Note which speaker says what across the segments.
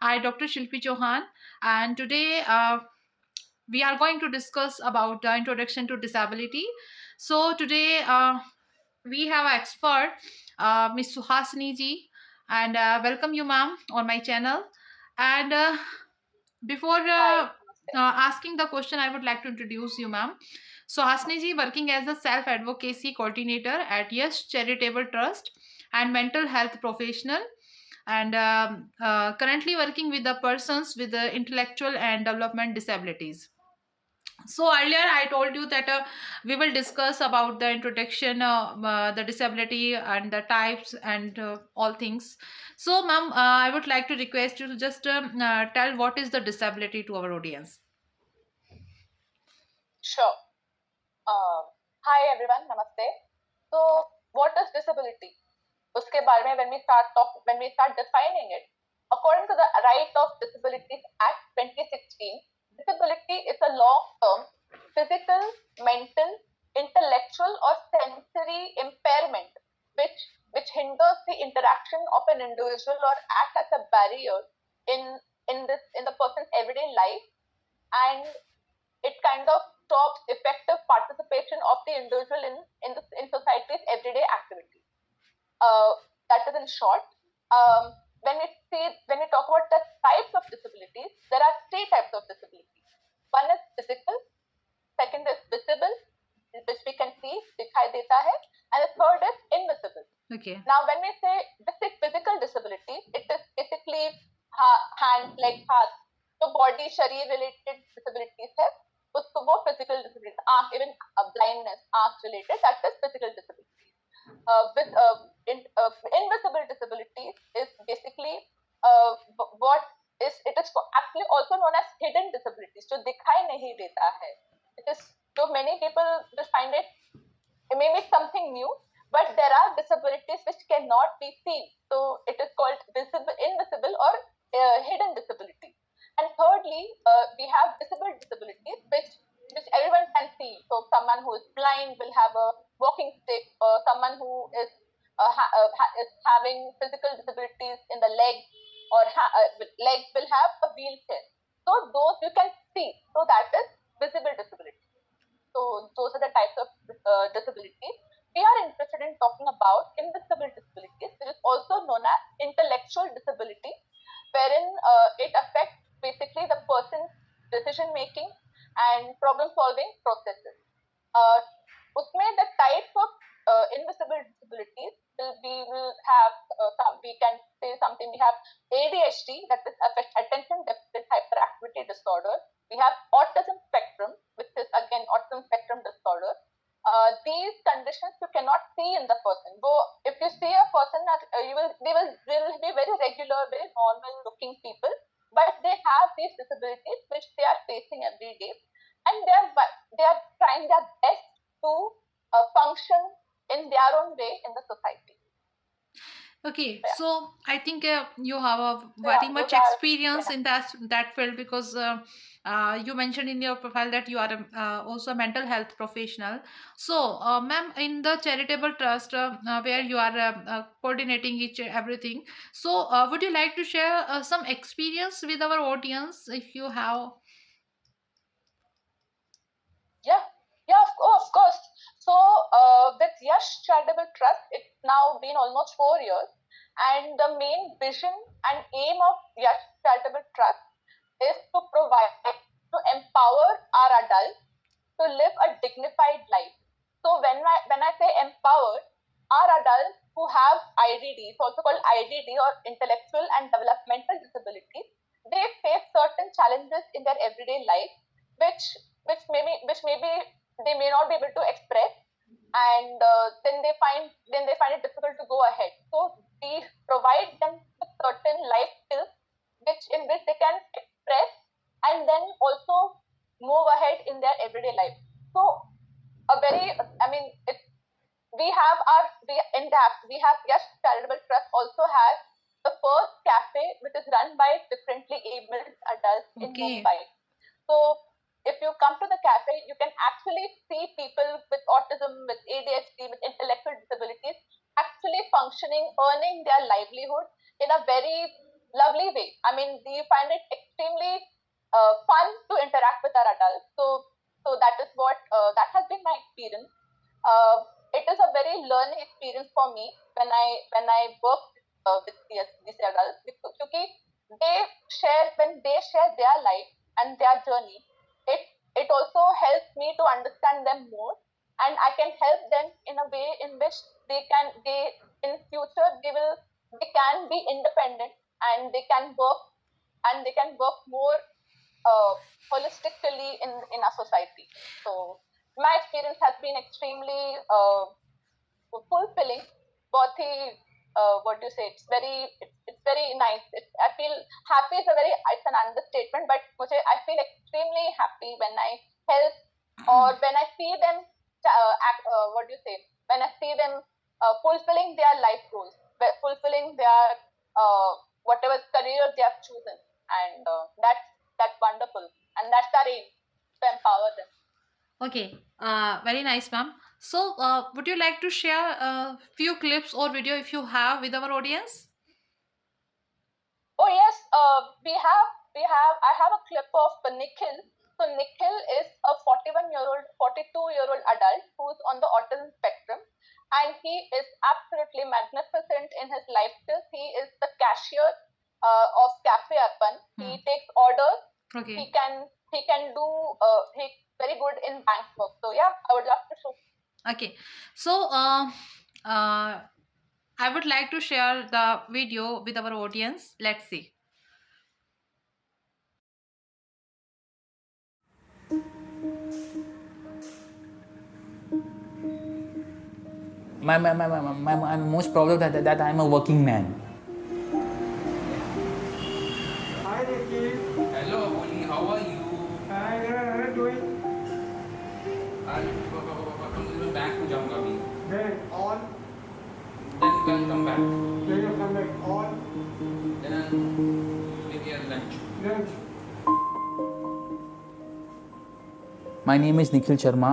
Speaker 1: I, Dr. Shilpi Chauhan, and today we are going to discuss about the introduction to disability. So today we have an expert, Miss Suhasini ji, and welcome you, ma'am, on my channel. And before
Speaker 2: Hi, namaste.
Speaker 1: asking the question, I would like to introduce you, ma'am. So Hasni ji working as a self advocacy coordinator at Yes Charitable Trust and mental health professional, and currently working with the persons with the intellectual and development disabilities. So earlier I told you that we will discuss about the introduction, the disability and the types and all things. So ma'am, I would like to request you to just tell what is the disability to our audience.
Speaker 2: Sure. Hi everyone, namaste. So, what is disability? उसके बारे में when we start defining it, according to the Right of Disabilities Act 2016, disability is a long-term physical, mental, intellectual, or sensory impairment which hinders the interaction of an individual or acts as a barrier in in the person's everyday life, and it kind of stops effective participation of the individual in society's everyday activities. Uh, that is in short. When we talk about the types of disabilities, there are three types of disabilities. One is physical, second is visible, which we can see, दिखाई देता है, and the third is invisible.
Speaker 1: Okay.
Speaker 2: Now, when we say physical disability, it is basically hands, legs, हाथ, जो body शरीर related disabilities है, उसको वो physical disability, आँख, even blindness, आँख related, that is physical disability. Invisible disabilities is basically what is it is actually also known as hidden disabilities, जो दिखाई नहीं देता है. It is so many people just find it may be something new, but there are disabilities which cannot be seen. So it is called invisible or hidden disability. And thirdly, we have visible disabilities which everyone can see. So someone who is blind will have a walking stick, or someone who is having physical disabilities in the legs or legs will have a wheelchair. So those you can see. So that is visible disability. So those are the types of disabilities. We are interested in talking about invisible disabilities, which is also known as intellectual disability, wherein it affects basically the person's decision making and problem solving processes. उसमें the types of invisible disabilities we will have we can say something. We have ADHD, that is attention deficit hyperactivity disorder. We have autism spectrum, which is again autism spectrum disorder. These conditions you cannot see in the person. Though if you see a person, they will be very regular, very normal looking people, but they have these disabilities which they are facing every day, and they are trying their best to function in their own way in the society.
Speaker 1: Okay,
Speaker 2: So, yeah.
Speaker 1: so I think you have a
Speaker 2: So yeah,
Speaker 1: very much
Speaker 2: those are
Speaker 1: experience
Speaker 2: yeah.
Speaker 1: in that field because you mentioned in your profile that you are also a mental health professional. So, ma'am, in the charitable trust where you are coordinating each everything, so would you like to share some experience with our audience if you have?
Speaker 2: Yeah, yeah, of course. So with Yash Charitable Trust, it's now been almost 4 years, and the main vision and aim of Yash Charitable Trust is to provide, to empower our adults to live a dignified life. So when I say empowered, our adults who have IDD, it's also called IDD or intellectual and developmental disabilities, they face certain challenges in their everyday life, which which maybe they may not be able to express, and then they find it difficult to go ahead. So we provide them with certain life skills in which they can express and then also move ahead in their everyday life. So a very, I mean, we have our we have Yes Charitable Trust also has the first cafe which is run by differently abled adults in
Speaker 1: Okay.
Speaker 2: Mumbai. So if you come to the cafe, you can actually see people with autism, with ADHD, with intellectual disabilities actually functioning, earning their livelihood in a very lovely way. I mean, we find it extremely fun to interact with our adults. So that is what that has been my experience. It is a very learning experience for me when I work with these adults, because when they share their life and their journey, it it also helps me to understand them more, and I can help them in a way in which they in future they can be independent, and they can work more uh, holistically in a society. So my experience has been extremely fulfilling. बहुत ही what do you say? It's very nice. I feel happy is a very it's an understatement, but I feel extremely happy when I help, or when I see them what do you say? When I see them fulfilling their life goals, fulfilling their uh, whatever career they have chosen, and that's wonderful, and that's our aim, to empower them.
Speaker 1: Okay, very nice, ma'am. So, would you like to share a few clips or video if you have with our audience?
Speaker 2: Oh yes, I have a clip of Nikhil. So Nikhil is a 41-year-old, 42-year-old adult who's on the autism spectrum, and he is absolutely magnificent in his life skills. He is the cashier of Cafe Arpan. He takes orders.
Speaker 1: Okay.
Speaker 2: He can do he's very good in bank work. So yeah, I would love to show.
Speaker 1: Okay. So, uh, I would like to share the video with our audience. Let's see.
Speaker 3: I'm most proud of that I'm a working man.
Speaker 4: Hi Nikhil.
Speaker 3: Hello, Aboli, how are you?
Speaker 4: Hi, what are you doing?
Speaker 3: मैं bank को जाऊंगा अभी.
Speaker 4: Then on.
Speaker 3: Then I'll come back.
Speaker 4: Then you come back on.
Speaker 3: Then I'll make your lunch.
Speaker 4: Lunch.
Speaker 3: My name is Nikhil Sharma.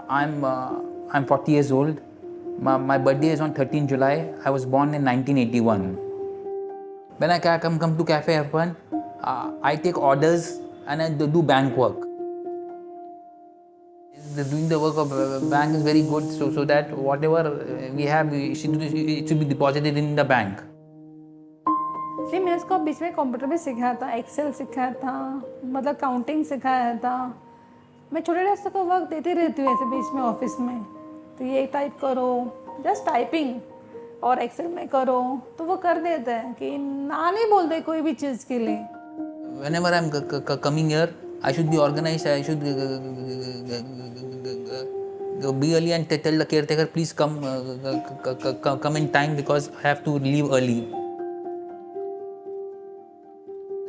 Speaker 3: I'm 40 years old. My birthday is on 13 July. I was born in 1981. When I come to Cafe F1, I take orders and I do bank work. Doing the work of bank is very good, so that whatever we have, it should be deposited in the bank.
Speaker 5: नहीं, मैं इसको बीच में computer भी सिखाया था, Excel सिखाया था, मतलब काउंटिंग सिखाया था. मैं छोटे रास्ते को वर्क देती रहती हूँ ऐसे बीच में ऑफिस में. तो ये टाइप करो, जस्ट टाइपिंग, और एक्सेल में करो, तो वो कर देता है कि ना नहीं बोलते कोई भी चीज़ के लिए.
Speaker 3: Whenever I'm coming here, I should be organized. I should be early and tell the caretaker, please come in time, because I have to leave early.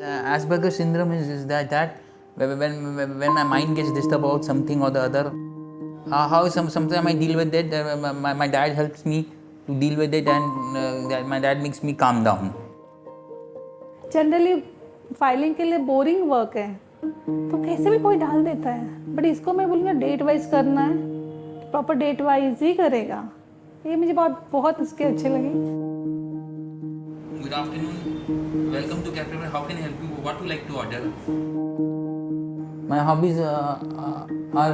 Speaker 3: Asperger syndrome is that when my mind gets disturbed about something or the other, how sometimes I deal with it. My dad helps me to deal with it, and my dad makes me calm down.
Speaker 5: Generally filing के लिए boring work है, तो कैसे भी कोई डाल देता है. बट इसको मैं बोलूँगा डेट वाइज करना है, प्रॉपर डेट वाइज ही करेगा. ये मुझे बहुत इसके अच्छे लगे.
Speaker 3: Good afternoon. Welcome to Cafe. How can I help you? What would you like to order? My hobbies are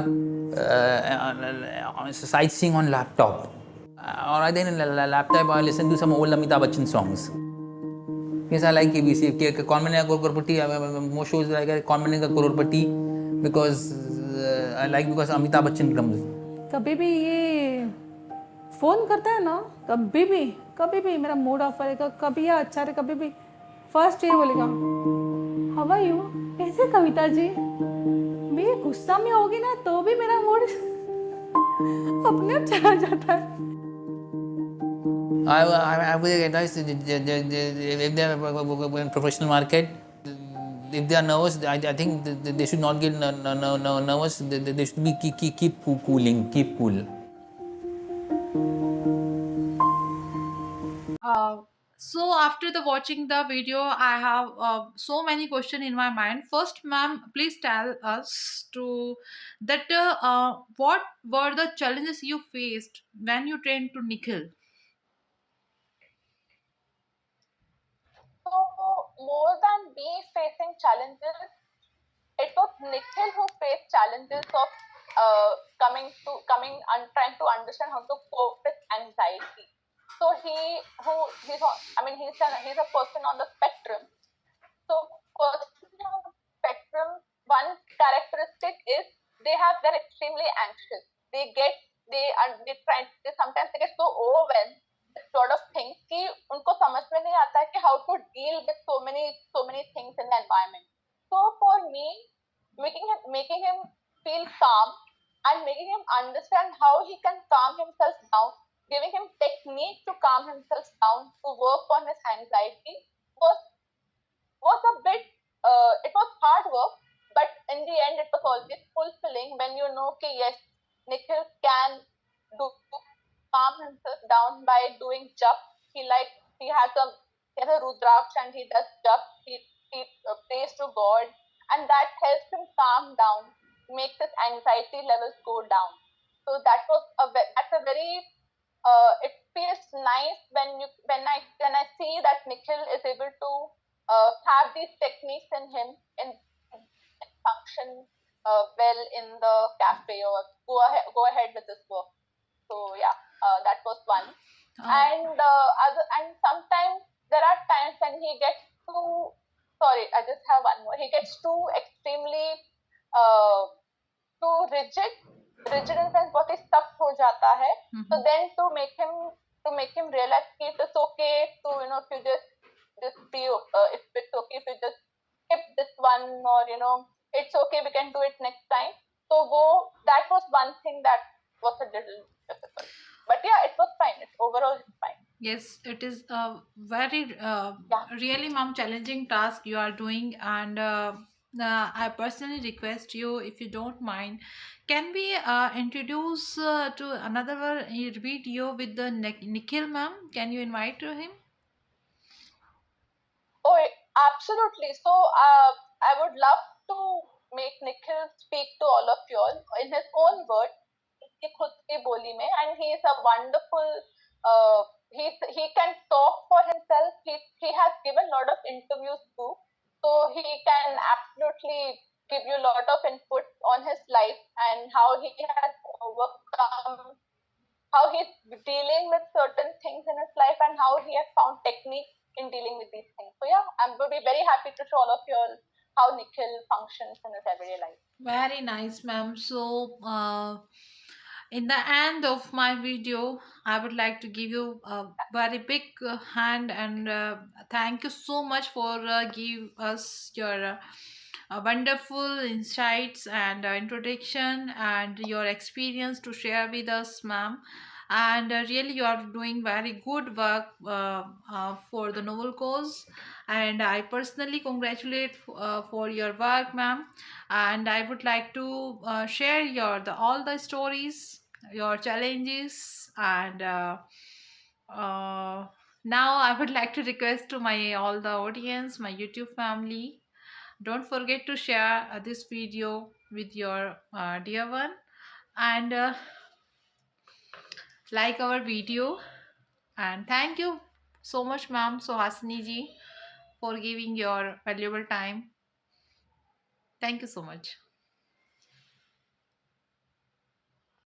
Speaker 3: sightseeing on laptop. Or either in a laptop, I listen to some old Amitabh Bachchan songs. Yes, I like ABC. कौन बनेगा करोड़पति? Most shows like कौन बनेगा करोड़पति, because I like because Amitabh Bachchan comes.
Speaker 5: कभी भी ये phone करता है ना, कभी भी मेरा मूड ऑफ रहेगा, कभी या अच्छा रहे, कभी भी फर्स्ट ये बोलेगा हाउ आर यू. कैसे कविता जी? मैं गुस्सा में होगी ना तो भी मेरा मूड अपने आप चला जाता है.
Speaker 3: I would advise if they are in professional market, if they are nervous, I think they should not get nervous. They should be keep cool.
Speaker 1: So after the watching the video, I have so many questions in my mind. First, ma'am, please tell us to that what were the challenges you faced when you trained to Nikhil?
Speaker 2: more than me facing challenges, it was Nikhil who faced challenges of coming and trying to understand how to cope with anxiety. So he's a person on the spectrum. So person on the spectrum, one characteristic is they're extremely anxious. They sometimes they get so overwhelmed with lot of things कि उनको समझ में नहीं आता है कि how to deal with so many things in the environment. So for me, making him feel calm and making him understand how he can calm himself down, giving him technique to calm himself down to work on his anxiety was a bit it was hard work, but in the end it was always fulfilling when you know that yes, Nikhil can do calm himself down by doing jap. He has a rudraksh and he does jap. He prays to God, and that helps him calm down, makes his anxiety levels go down. So that's a very it feels nice when I see that Nikhil is able to have these techniques in him and function well in the cafe or go ahead with this work. So yeah, that was one. And sometimes there are times when he gets too. Sorry, I just have one more. He gets too extremely too rigid in the sense बहुत ही stuck हो जाता है. So then to make him realize that it's okay to if you just be if it's okay if you just skip this one, or it's okay, we can do it next time. So that was one thing that was a little difficult, but yeah, it was fine. Overall it's fine.
Speaker 1: Yes, it is a very
Speaker 2: Yeah.
Speaker 1: really, ma'am, challenging task you are doing, and I personally request you, if you don't mind, can we introduce to another video with the Nikhil, ma'am? Can you invite to him?
Speaker 2: Oh, absolutely. So I would love to make Nikhil speak to all of you all in his own words, उसकी खुद की बोली में, and he is a wonderful. He can talk for himself. He has given a lot of interviews too, so he can absolutely give you a lot of input on his life and how he has overcome, how he's dealing with certain things in his life, and how he has found technique in dealing with these things. So yeah, I'm going to be very happy to show all of you all how Nikhil functions in his everyday life.
Speaker 1: Very nice, ma'am. So, in the end of my video, I would like to give you a very big hand, and thank you so much for give us your wonderful insights and introduction and your experience to share with us, ma'am. And really, you are doing very good work for the noble cause, and I personally congratulate for your work, ma'am. And I would like to share all the stories, your challenges, and now I would like to request to my all the audience, my YouTube family, don't forget to share this video with your dear one, and like our video. And thank you so much, ma'am, Suhasini ji, for giving your valuable time. Thank you so much.